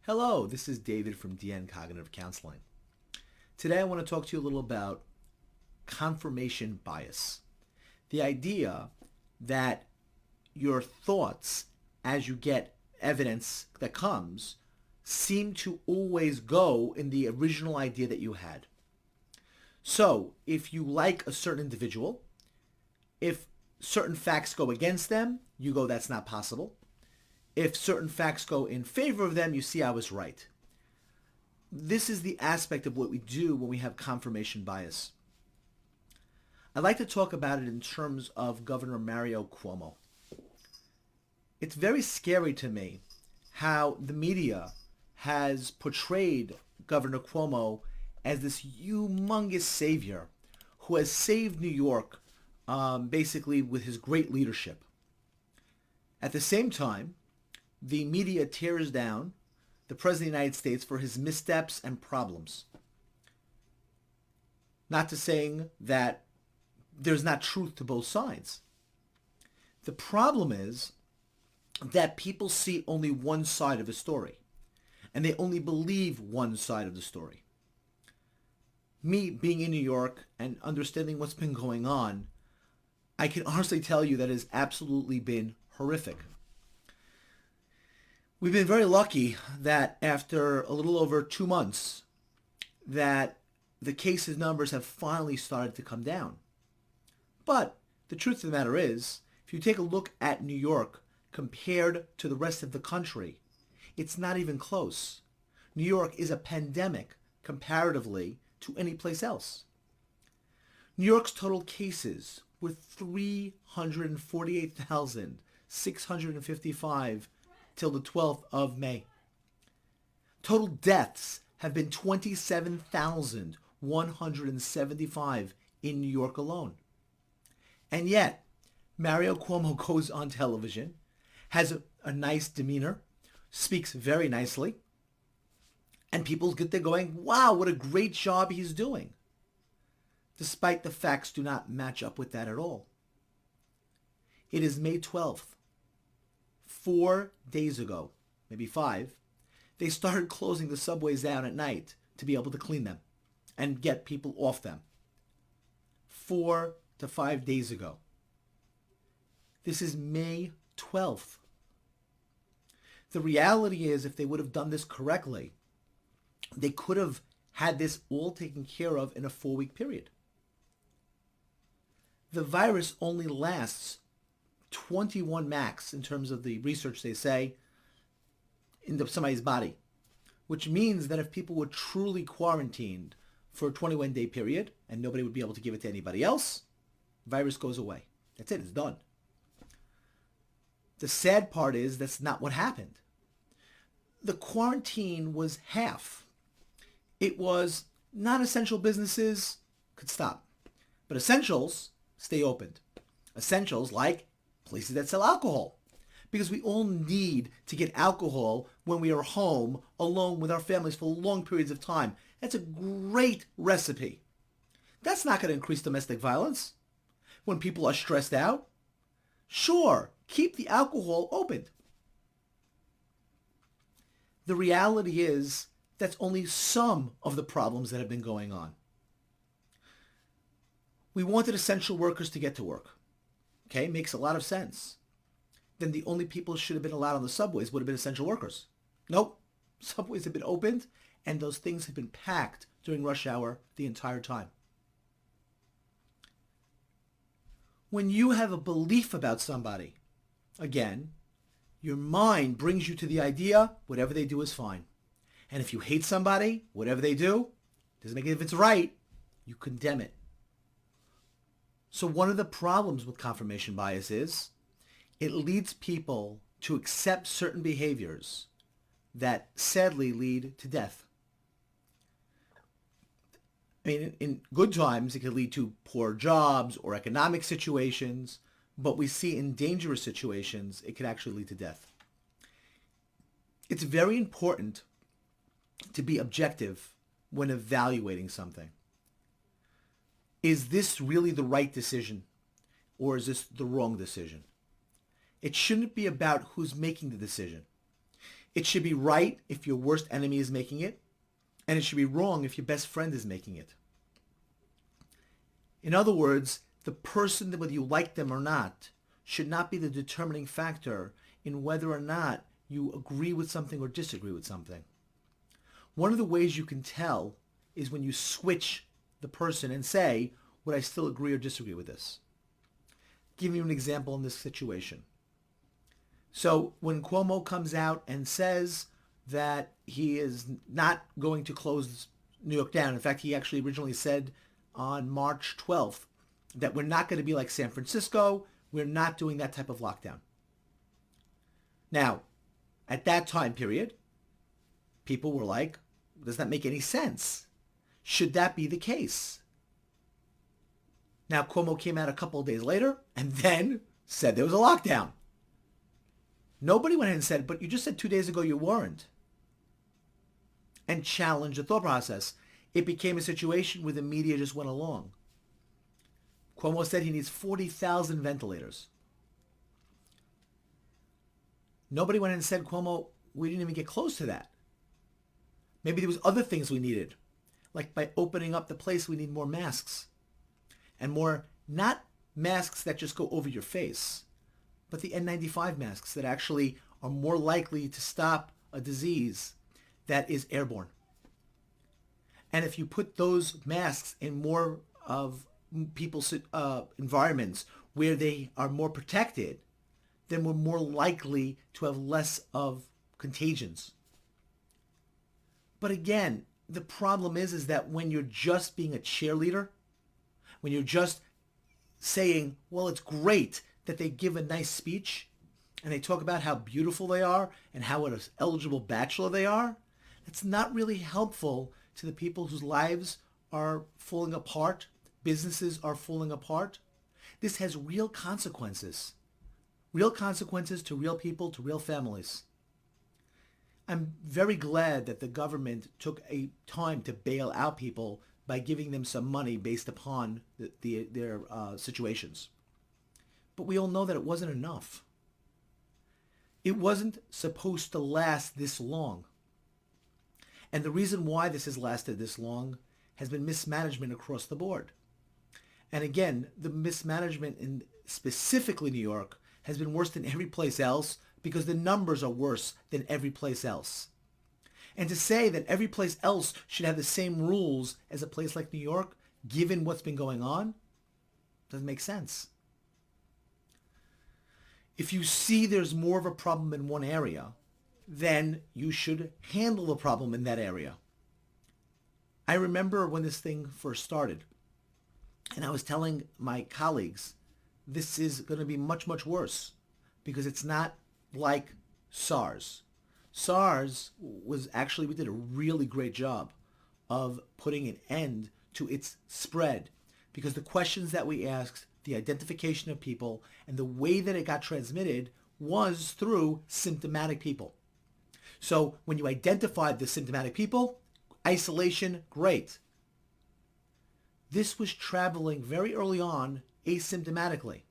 Hello, this is David from DN Cognitive Counseling. Today I want to talk to you a little about confirmation bias. The idea that your thoughts, as you get evidence that comes, seem to always go in the original idea that you had. So, if you like a certain individual, if certain facts go against them, you go, that's not possible. If certain facts go in favor of them, you see I was right. This is the aspect of what we do when we have confirmation bias. I'd like to talk about it in terms of Governor Mario Cuomo. It's very scary to me how the media has portrayed Governor Cuomo as this humongous savior who has saved New York basically with his great leadership. At the same time, the media tears down the President of the United States for his missteps and problems. Not to saying that there's not truth to both sides. The problem is that people see only one side of a story, and they only believe one side of the story. Me being in New York and understanding what's been going on, I can honestly tell you that it has absolutely been horrific. We've been very lucky that after a little over 2 months that the cases numbers have finally started to come down. But the truth of the matter is, if you take a look at New York compared to the rest of the country, it's not even close. New York is a pandemic comparatively to any place else. New York's total cases were 348,655 till the 12th of May. Total deaths have been 27,175 in New York alone. And yet, Mario Cuomo goes on television, has a nice demeanor, speaks very nicely, and people get there going, wow, what a great job he's doing. Despite the facts do not match up with that at all. It is May 12th. 4 days ago, maybe 5, they started closing the subways down at night to be able to clean them and get people off them. 4 to 5 days ago. This is May 12th. The reality is, if they would have done this correctly, they could have had this all taken care of in a 4-week period. The virus only lasts 21 max in terms of the research they say in somebody's body, which means that if people were truly quarantined for a 21-day period and nobody would be able to give it to anybody else, the virus goes away. That's it, it's done. The sad part is that's not what happened. The quarantine was half. It was non-essential businesses could stop, but essentials stay opened. Essentials like places that sell alcohol, because we all need to get alcohol when we are home alone with our families for long periods of time. That's a great recipe. That's not going to increase domestic violence when people are stressed out. Sure, keep the alcohol open. The reality is that's only some of the problems that have been going on. We wanted essential workers to get to work. Okay, makes a lot of sense. Then the only people who should have been allowed on the subways would have been essential workers. Nope. Subways have been opened, and those things have been packed during rush hour the entire time. When you have a belief about somebody, again, your mind brings you to the idea, whatever they do is fine. And if you hate somebody, whatever they do, doesn't make it if it's right, you condemn it. So one of the problems with confirmation bias is it leads people to accept certain behaviors that sadly lead to death. I mean, in good times, it could lead to poor jobs or economic situations, but we see in dangerous situations, it could actually lead to death. It's very important to be objective when evaluating something. Is this really the right decision, or is this the wrong decision? It shouldn't be about who's making the decision. It should be right if your worst enemy is making it, and it should be wrong if your best friend is making it. In other words, the person, whether you like them or not, should not be the determining factor in whether or not you agree with something or disagree with something. One of the ways you can tell is when you switch the person and say, would I still agree or disagree with this? Give you an example in this situation. So when Cuomo comes out and says that he is not going to close New York down, in fact, he actually originally said on March 12th that we're not going to be like San Francisco. We're not doing that type of lockdown. Now, at that time period, people were like, does that make any sense? Should that be the case? Now, Cuomo came out a couple of days later and then said there was a lockdown. Nobody went ahead and said, but you just said 2 days ago you weren't. And challenged the thought process. It became a situation where the media just went along. Cuomo said he needs 40,000 ventilators. Nobody went in and said, Cuomo, we didn't even get close to that. Maybe there was other things we needed. Like by opening up the place, we need more masks. And more, not masks that just go over your face, but the N95 masks that actually are more likely to stop a disease that is airborne. And if you put those masks in more of people's environments where they are more protected, then we're more likely to have less of contagions. But again, the problem is that when you're just being a cheerleader, when you're just saying, well, it's great that they give a nice speech and they talk about how beautiful they are and how an eligible bachelor they are, it's not really helpful to the people whose lives are falling apart, businesses are falling apart. This has real consequences to real people, to real families. I'm very glad that the government took a time to bail out people by giving them some money based upon their situations. But we all know that it wasn't enough. It wasn't supposed to last this long. And the reason why this has lasted this long has been mismanagement across the board. And again, the mismanagement in specifically New York has been worse than every place else because the numbers are worse than every place else. And to say that every place else should have the same rules as a place like New York, given what's been going on, doesn't make sense. If you see there's more of a problem in one area, then you should handle the problem in that area. I remember when this thing first started, and I was telling my colleagues, this is going to be much, much worse because it's not like SARS. SARS was actually, we did a really great job of putting an end to its spread because the questions that we asked, the identification of people, and the way that it got transmitted was through symptomatic people. So when you identified the symptomatic people, isolation, great. This was traveling very early on asymptomatically.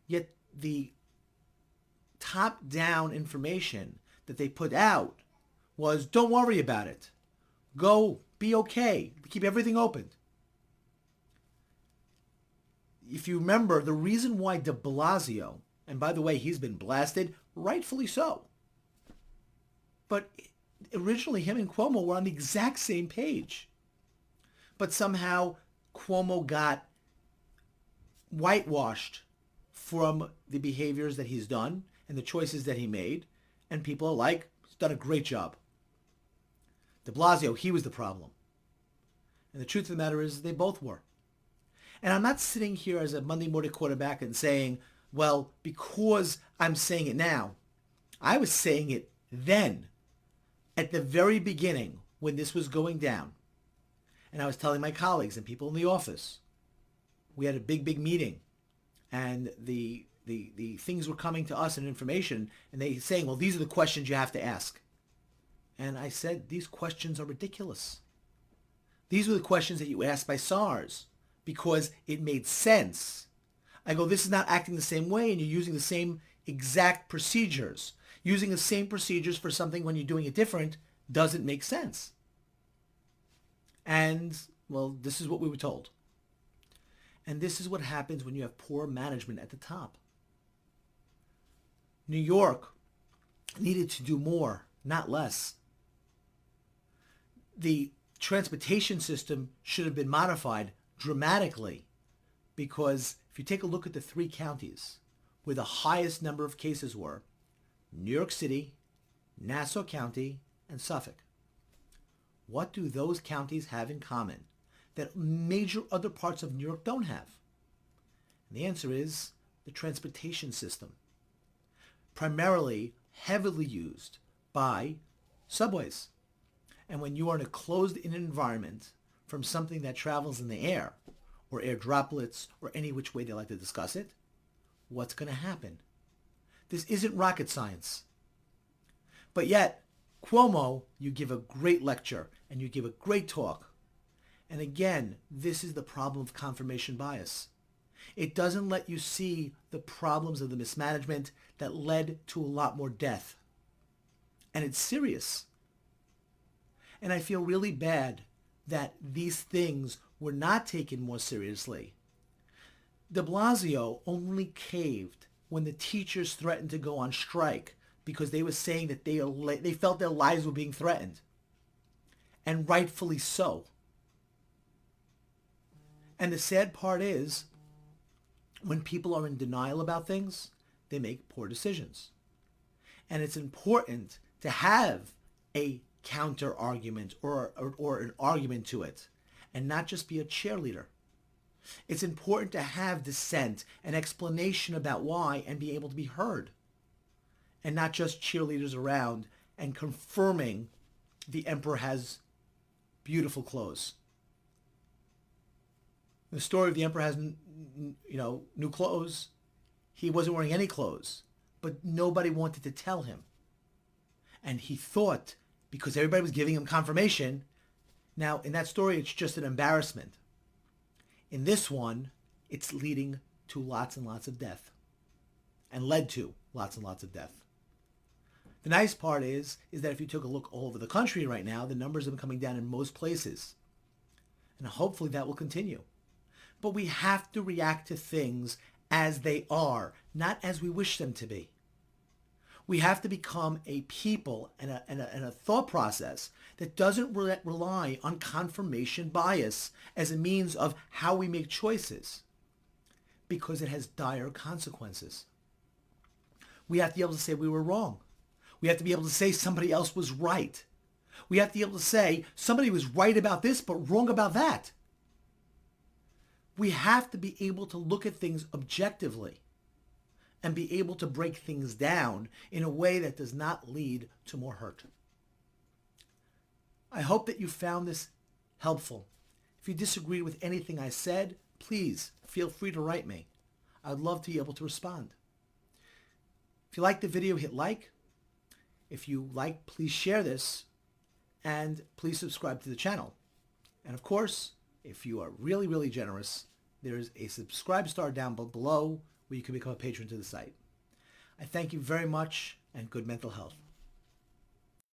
Yet the top-down information that they put out was, don't worry about it. Go, be okay. Keep everything open. If you remember, the reason why de Blasio, and by the way, he's been blasted, rightfully so. But originally him and Cuomo were on the exact same page. But somehow Cuomo got whitewashed from the behaviors that he's done and the choices that he made. And people are like, he's done a great job. De Blasio, he was the problem. And the truth of the matter is they both were. And I'm not sitting here as a Monday morning quarterback and saying, well, because I'm saying it now. I was saying it then, at the very beginning, when this was going down. And I was telling my colleagues and people in the office. We had a big meeting. And the things were coming to us and information. And they saying, well, these are the questions you have to ask. And I said, these questions are ridiculous. These were the questions that you asked by SARS. Because it made sense. I go, this is not acting the same way and you're using the same exact procedures. Using the same procedures for something when you're doing it different doesn't make sense. And, well, this is what we were told. And this is what happens when you have poor management at the top. New York needed to do more, not less. The transportation system should have been modified dramatically, because if you take a look at the 3 counties where the highest number of cases were, New York City, Nassau County, and Suffolk. What do those counties have in common that major other parts of New York don't have? And the answer is the transportation system. Primarily heavily used by subways. And when you are in a closed-in environment from something that travels in the air, or air droplets, or any which way they like to discuss it, what's going to happen? This isn't rocket science. But yet, Cuomo, you give a great lecture and you give a great talk. And again, this is the problem of confirmation bias. It doesn't let you see the problems of the mismanagement that led to a lot more death. And it's serious. And I feel really bad that these things were not taken more seriously. De Blasio only caved when the teachers threatened to go on strike because they were saying that they felt their lives were being threatened. And rightfully so. And the sad part is, when people are in denial about things, they make poor decisions. And it's important to have a counter argument or an argument to it, and not just be a cheerleader. It's important to have dissent and explanation about why and be able to be heard, and not just cheerleaders around and confirming the emperor has beautiful clothes. The story of the emperor has, new clothes. He wasn't wearing any clothes, but nobody wanted to tell him. And he thought, because everybody was giving him confirmation, now in that story it's just an embarrassment. In this one, it's leading to lots and lots of death. And led to lots and lots of death. The nice part is that if you took a look all over the country right now, the numbers have been coming down in most places. And hopefully that will continue. But we have to react to things as they are, not as we wish them to be. We have to become a people and a thought process that doesn't rely on confirmation bias as a means of how we make choices, because it has dire consequences. We have to be able to say we were wrong. We have to be able to say somebody else was right. We have to be able to say somebody was right about this but wrong about that. We have to be able to look at things objectively and be able to break things down in a way that does not lead to more hurt. I hope that you found this helpful. If you disagreed with anything I said, please feel free to write me. I'd love to be able to respond. If you liked the video, hit like. If you like, please share this. And please subscribe to the channel. And of course, if you are really, really generous, there's a Subcribe-star down below where you can become a patron to the site. I thank you very much, and good mental health.